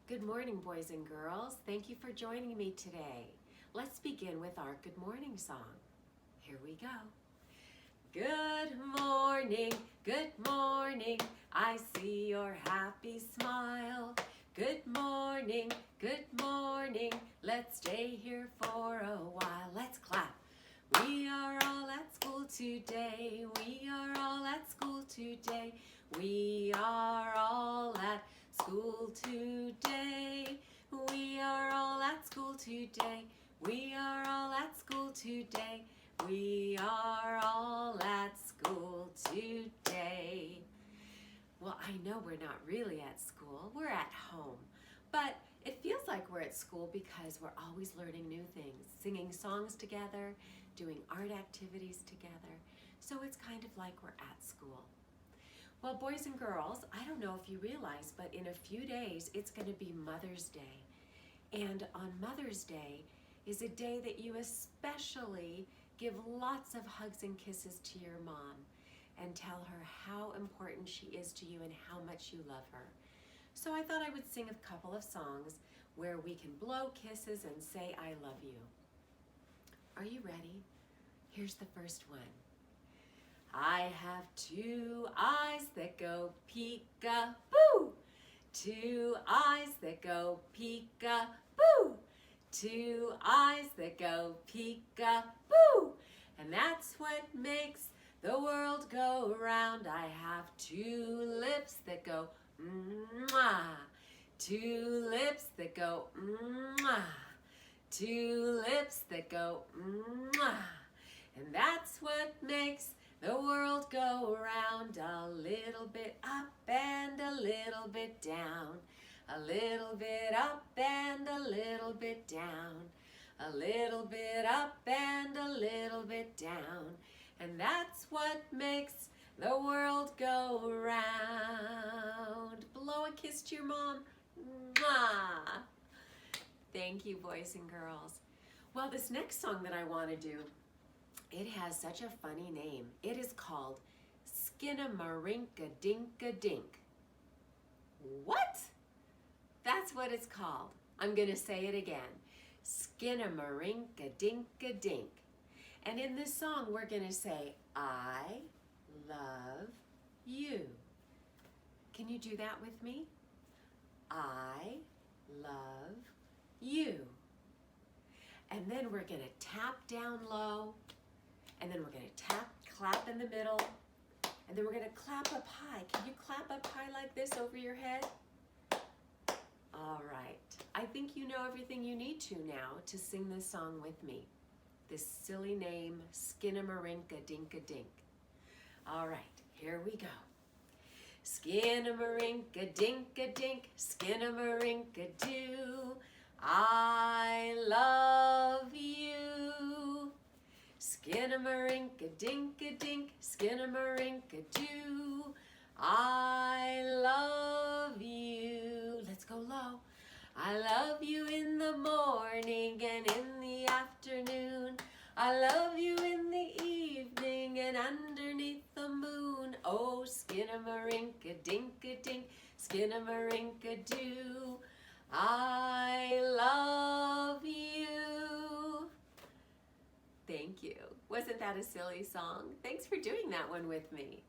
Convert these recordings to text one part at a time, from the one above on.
Good morning, boys and girls. Thank you for joining me today. Let's begin with our good morning song. Here we go. Good morning, I see your happy smile. Good morning, let's stay here for a while. Let's clap. We are all at school today. We are all at school today. We are all at school today. We are all at school today. We are all at school today. We are all at school today. Well, I know we're not really at school. We're at home. But it feels like we're at school because we're always learning new things, singing songs together, doing art activities together. So it's kind of like we're at school. Well, boys and girls, I don't know if you realize, but in a few days, it's going to be Mother's Day. And on Mother's Day is a day that you especially give lots of hugs and kisses to your mom and tell her how important she is to you and how much you love her. So I thought I would sing a couple of songs where we can blow kisses and say I love you. Are you ready? Here's the first one. I have two eyes that go peek-a-boo. Two eyes that go peek-a-boo. Two eyes that go peek-a-boo. And that's what makes the world go round. I have two lips that go mwah. Two lips that go mwah. Two lips that go mwah. And that's what makes the world go round. A little bit up and a little bit down. A little bit up and a little bit down. A little bit up and a little bit down. And that's what makes the world go round. Blow a kiss to your mom. Mwah. Thank you, boys and girls. Well, this next song that I want to do, it has such a funny name. It is called Skinnamarink-a-Dink-a-Dink. What? That's what it's called. I'm going to say it again. Skinnamarink-a-Dink-a-Dink. And in this song, we're going to say, I love you. Can you do that with me? I love you. And then we're going to tap down low. And then we're going to clap in the middle. And then we're going to clap up high. Can you clap up high like this over your head? All right. I think you know everything you need to now to sing this song with me. This silly name, Skinnamarink-a-Dink-a-Dink. All right, here we go. Skinnamarink-a-dink-a-dink, Skinnamarink-a-doo. I love you. Skinnamarink-a-dink-a-dink, Skinnamarink-a-doo. I love you. Let's go low. I love you in the morning and in the afternoon. I love you in the evening and underneath the moon. Oh, Skinnamarink-a-dink-a-dink, Skinnamarink-a-doo. I love you. Thank you. Wasn't that a silly song? Thanks for doing that one with me.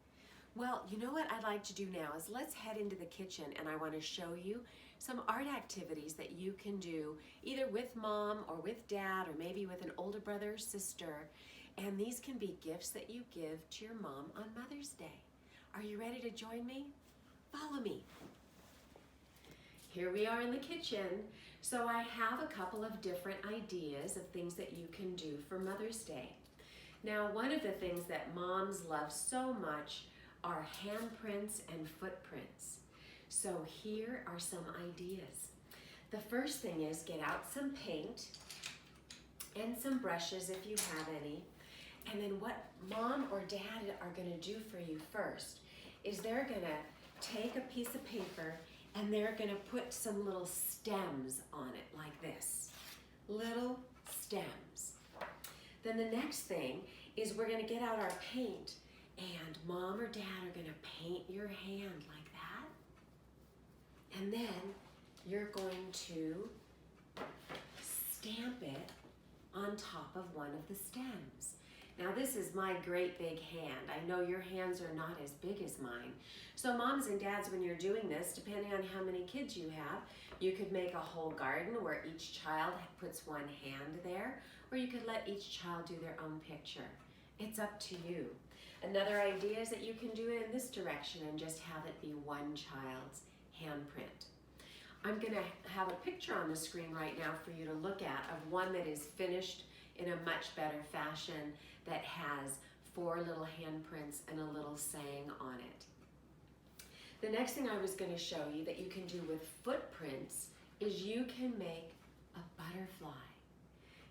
Well, you know what I'd like to do now is let's head into the kitchen and I want to show you some art activities that you can do either with mom or with dad or maybe with an older brother or sister. And these can be gifts that you give to your mom on Mother's Day. Are you ready to join me? Follow me. Here we are in the kitchen. So I have a couple of different ideas of things that you can do for Mother's Day. Now, one of the things that moms love so much are handprints and footprints. So here are some ideas. The first thing is get out some paint and some brushes if you have any. And then what mom or dad are going to do for you first is they're going to take a piece of paper and they're going to put some little stems on it like this. Little stems. Then the next thing is we're going to get out our paint and mom or dad are going to paint your hand like that. And then you're going to stamp it on top of one of the stems. Now this is my great big hand. I know your hands are not as big as mine. So moms and dads, when you're doing this, depending on how many kids you have, you could make a whole garden where each child puts one hand there, or you could let each child do their own picture. It's up to you. Another idea is that you can do it in this direction and just have it be one child's handprint. I'm gonna have a picture on the screen right now for you to look at of one that is finished in a much better fashion that has 4 little handprints and a little saying on it. The next thing I was going to show you that you can do with footprints is you can make a butterfly.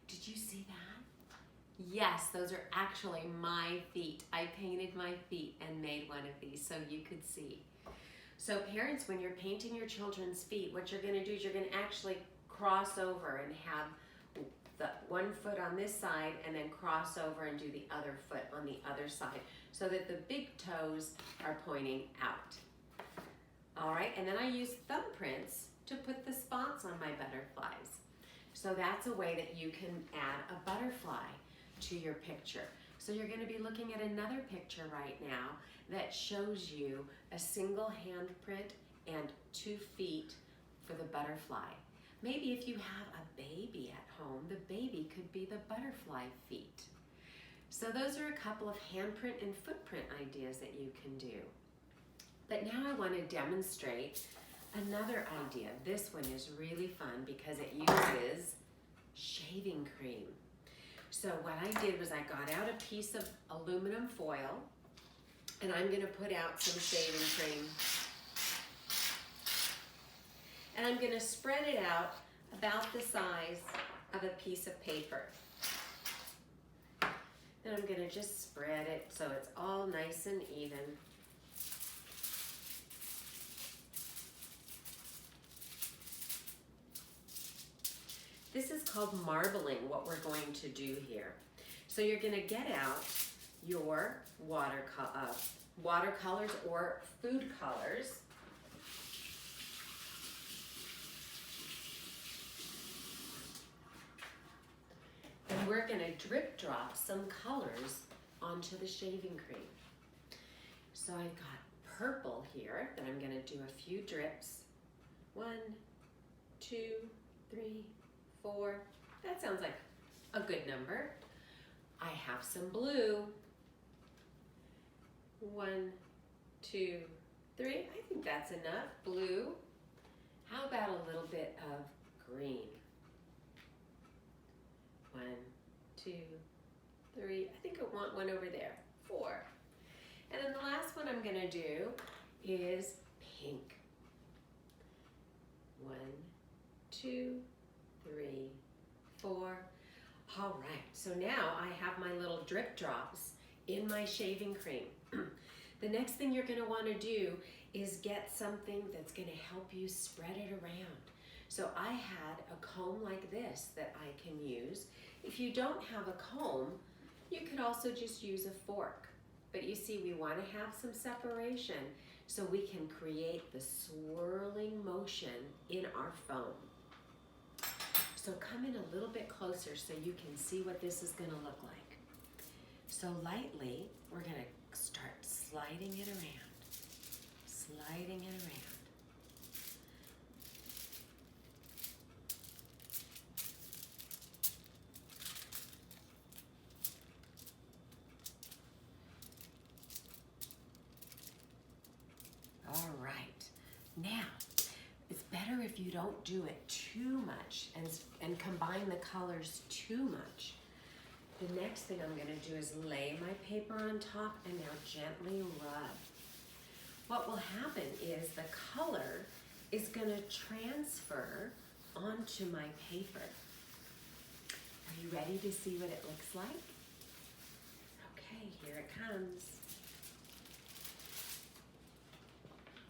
Did you see that? Yes, those are actually my feet. I painted my feet and made one of these so you could see. So parents, when you're painting your children's feet, what you're going to do is you're going to actually cross over and have the one foot on this side and then cross over and do the other foot on the other side so that the big toes are pointing out. All right, and then I use thumbprints to put the spots on my butterflies. So that's a way that you can add a butterfly to your picture. So you're going to be looking at another picture right now that shows you a single handprint and 2 feet for the butterfly. Maybe if you have a baby at home, the baby could be the butterfly feet. So those are a couple of handprint and footprint ideas that you can do. But now I want to demonstrate another idea. This one is really fun because it uses shaving cream. So what I did was I got out a piece of aluminum foil and I'm going to put out some shaving cream. And I'm going to spread it out about the size of a piece of paper. And I'm going to just spread it so it's all nice and even. This is called marbling, what we're going to do here. So you're going to get out your watercolors or food colors. And we're going to drip drop some colors onto the shaving cream. So I've got purple here that I'm going to do a few drips. 1, 2, 3, 4. That sounds like a good number. I have some blue. 1, 2, 3. I think that's enough. Blue. How about a little bit of green? 1, 2, 3. I think I want one over there. 4. And then the last one I'm going to do is pink. 1, 2, 3, 4. All right, so now I have my little drip drops in my shaving cream. The next thing you're going to want to do is get something that's going to help you spread it around. So I had a comb like this that I can use. If you don't have a comb, you could also just use a fork. But you see, we want to have some separation so we can create the swirling motion in our foam. So come in a little bit closer so you can see what this is going to look like. So lightly, we're going to start sliding it around, sliding it around. All right, now it's better if you don't do it too much and combine the colors too much. The next thing I'm going to do is lay my paper on top and now gently rub. What will happen is the color is going to transfer onto my paper. Are you ready to see what it looks like? Okay, here it comes.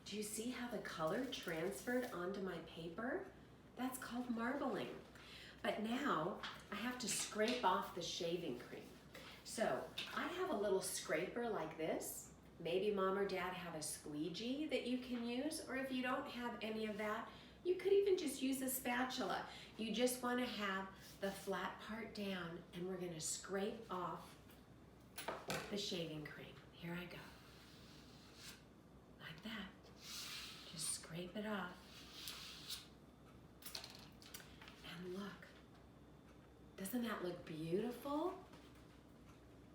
Do you see how the color transferred onto my paper? That's called marbling. But now I have to scrape off the shaving cream. So I have a little scraper like this. Maybe mom or dad have a squeegee that you can use, or if you don't have any of that, You could even just use a spatula. You just want to have the flat part down, and we're going to scrape off the shaving cream. Here I go. Like that. Just scrape it off. And look. Doesn't that look beautiful?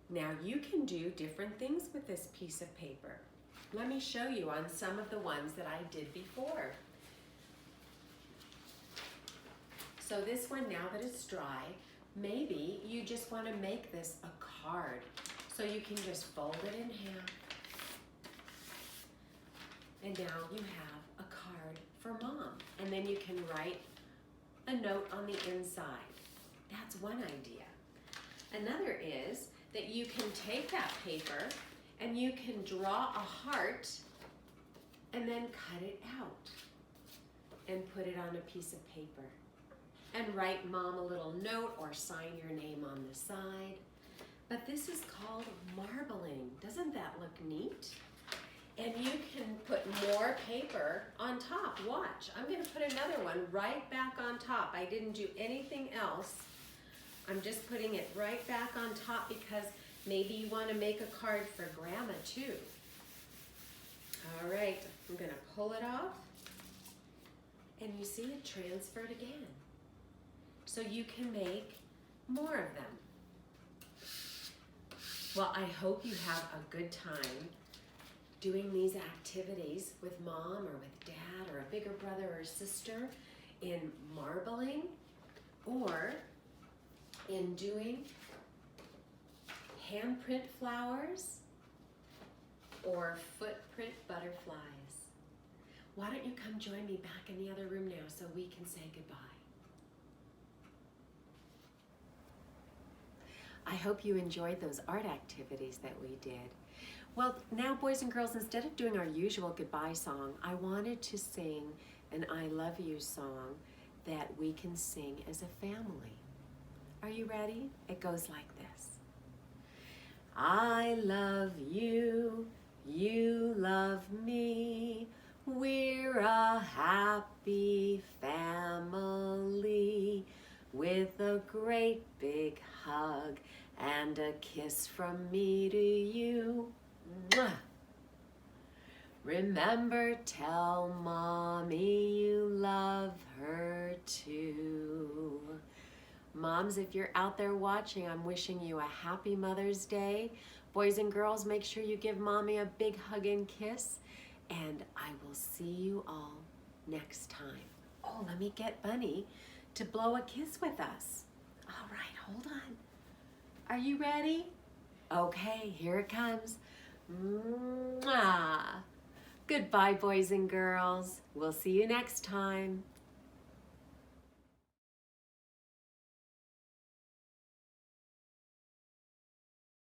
Now you can do different things with this piece of paper. Let me show you on some of the ones that I did before. So this one, now that it's dry, maybe you just want to make this a card. So you can just fold it in half. And now you have a card for Mom. And then you can write a note on the inside. That's one idea. Another is that you can take that paper and you can draw a heart and then cut it out and put it on a piece of paper and write Mom a little note or sign your name on the side. But this is called marbling. Doesn't that look neat? And you can put more paper on top. Watch, I'm gonna put another one right back on top. I didn't do anything else. I'm just putting it right back on top because maybe you want to make a card for Grandma too. All right, I'm gonna pull it off. And you see it transferred again. So you can make more of them. Well, I hope you have a good time doing these activities with Mom or with Dad or a bigger brother or sister in marbling or in doing handprint flowers or footprint butterflies. Why don't you come join me back in the other room now so we can say goodbye. I hope you enjoyed those art activities that we did. Well, now boys and girls, instead of doing our usual goodbye song, I wanted to sing an I love you song that we can sing as a family. Are you ready? It goes like this. I love you, you love me, we're a happy family with a great big hug and a kiss from me to you. Mwah. Remember, tell Mommy you love her too. Moms, if you're out there watching, I'm wishing you a happy Mother's Day. Boys and girls, make sure you give Mommy a big hug and kiss. And I will see you all next time. Oh, let me get Bunny to blow a kiss with us. All right, hold on. Are you ready? Okay, here it comes. Mwah. Goodbye, boys and girls. We'll see you next time.